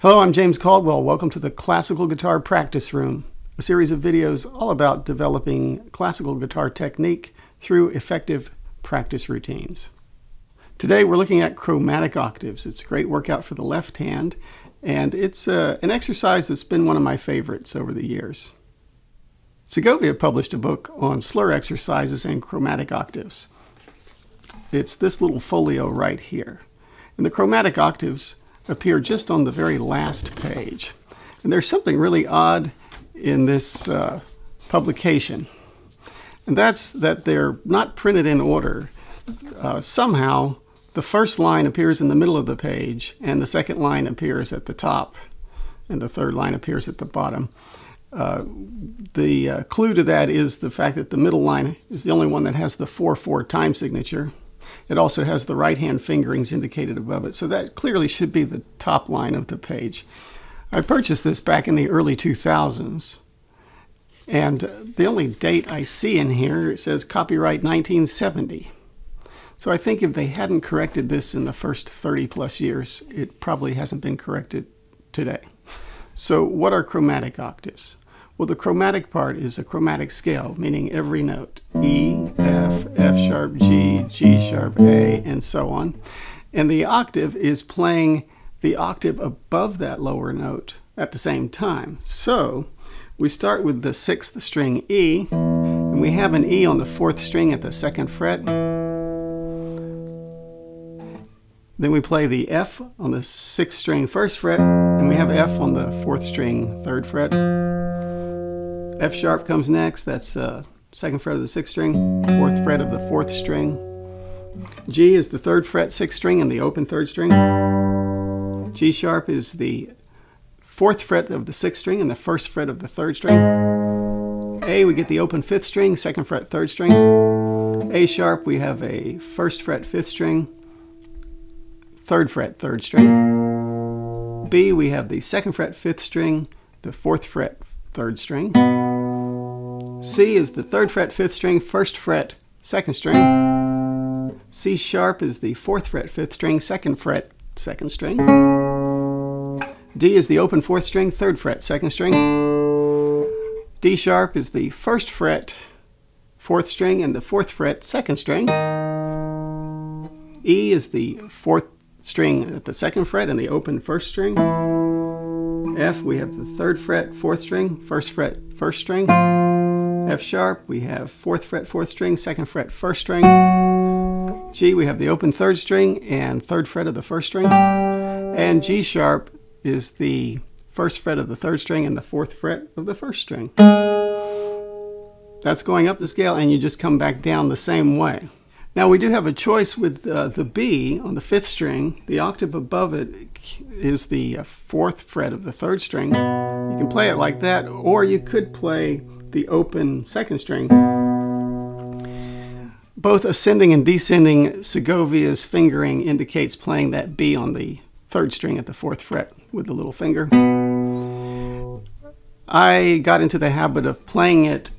Hello, I'm James Caldwell. Welcome to the Classical Guitar Practice Room, a series of videos all about developing classical guitar technique through effective practice routines. Today we're looking at chromatic octaves. It's a great workout for the left hand, and it's an exercise that's been one of my favorites over the years. Segovia published a book on slur exercises and chromatic octaves. It's this little folio right here. And the chromatic octaves appear just on the very last page. And there's something really odd in this publication. And that's that they're not printed in order. Somehow, the first line appears in the middle of the page, and the second line appears at the top, and the third line appears at the bottom. The clue to that is the fact that the middle line is the only one that has the 4/4 time signature. It also has the right hand fingerings indicated above it, so that clearly should be the top line of the page. I purchased this back in the early 2000s, and the only date I see in here, it says copyright 1970. So I think if they hadn't corrected this in the first 30 plus years, it probably hasn't been corrected today. So what are chromatic octaves? Well, the chromatic part is a chromatic scale, meaning every note, E, F, F sharp, G, G sharp, A, and so on. And the octave is playing the octave above that lower note at the same time. So we start with the 6th string E, and we have an E on the 4th string at the 2nd fret. Then we play the F on the 6th string 1st fret, and we have F on the 4th string 3rd fret. F sharp comes next, that's 2nd fret of the 6th string, 4th fret of the 4th string. G is the 3rd fret 6th string and the open 3rd string. G sharp is the 4th fret of the 6th string and the 1st fret of the 3rd string. A, we get the open 5th string, 2nd fret 3rd string. A sharp, we have a 1st fret 5th string, 3rd fret 3rd string. B, we have the 2nd fret 5th string, the 4th fret 3rd string. C is the 3rd fret 5th string, 1st fret 2nd string. C sharp is the 4th fret 5th string, 2nd fret 2nd string. D is the open 4th string, 3rd fret 2nd string. D sharp is the 1st fret 4th string and the 4th fret 2nd string. E is the 4th string at the 2nd fret and the open 1st string. F, we have the 3rd fret 4th string, 1st fret 1st string. F sharp, we have 4th fret 4th string, 2nd fret 1st string. G, we have the open 3rd string and 3rd fret of the 1st string. And G sharp is the 1st fret of the 3rd string and the 4th fret of the 1st string. That's going up the scale, and you just come back down the same way. Now we do have a choice with the B on the 5th string. The octave above it is the 4th fret of the 3rd string. You can play it like that, or you could play the open 2nd string. Both ascending and descending Segovia's fingering indicates playing that B on the 3rd string at the 4th fret with the little finger. I got into the habit of playing it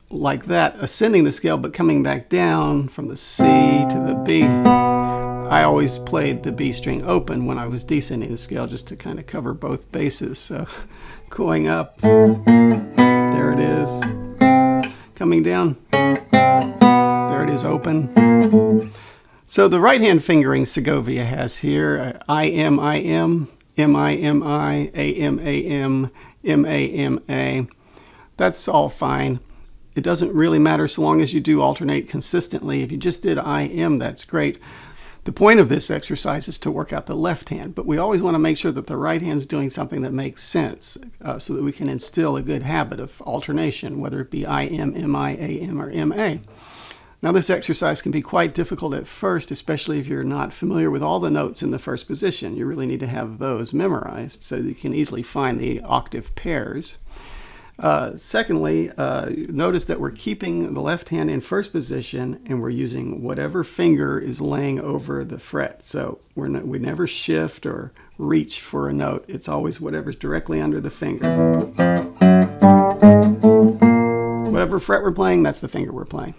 like that, ascending the scale but coming back down from the C to the B. I always played the B string open when I was descending the scale, just to kind of cover both bases. So going up, there it is. Coming down, there it is open. So the right hand fingering Segovia has here, I-M, I-M, M-I-M-I, A-M, A-M, M-A-M-A. That's all fine. It doesn't really matter so long as you do alternate consistently. If you just did I-M, that's great. The point of this exercise is to work out the left hand, but we always want to make sure that the right hand's doing something that makes sense, so that we can instill a good habit of alternation, whether it be I-M, M-I, A-M, or M-A. Now this exercise can be quite difficult at first, especially if you're not familiar with all the notes in the first position. You really need to have those memorized so that you can easily find the octave pairs. Secondly, notice that we're keeping the left hand in first position, and we're using whatever finger is laying over the fret. So we never shift or reach for a note. It's always whatever's directly under the finger. Whatever fret we're playing, that's the finger we're playing.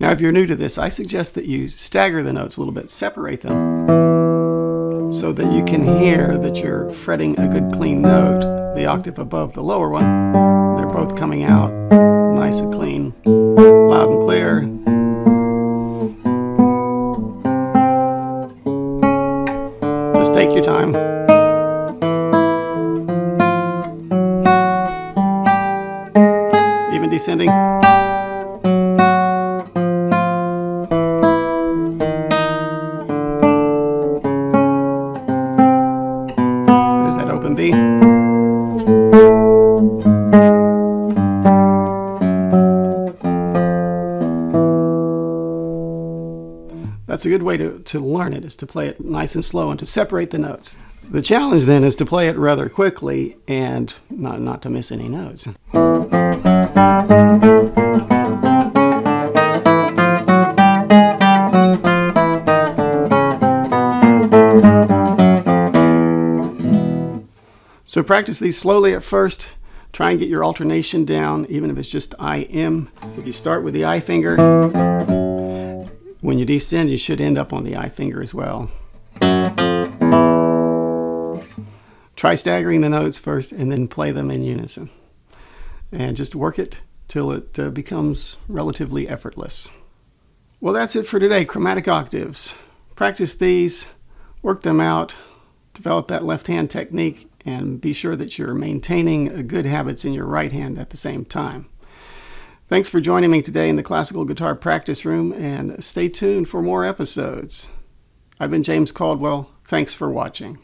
Now if you're new to this, I suggest that you stagger the notes a little bit, separate them. so that you can hear that you're fretting a good clean note, the octave above the lower one. They're both coming out nice and clean, loud and clear. Just take your time. Even descending. There's that open B. That's a good way to learn it, is to play it nice and slow and to separate the notes. The challenge then is to play it rather quickly and not to miss any notes. So practice these slowly at first. Try and get your alternation down, even if it's just I-M. If you start with the I finger, when you descend, you should end up on the I finger as well. Try staggering the notes first and then play them in unison. And just work it till it becomes relatively effortless. Well, that's it for today, chromatic octaves. Practice these, work them out, develop that left hand technique, and be sure that you're maintaining good habits in your right hand at the same time. Thanks for joining me today in the Classical Guitar Practice Room, and stay tuned for more episodes. I've been James Caldwell. Thanks for watching.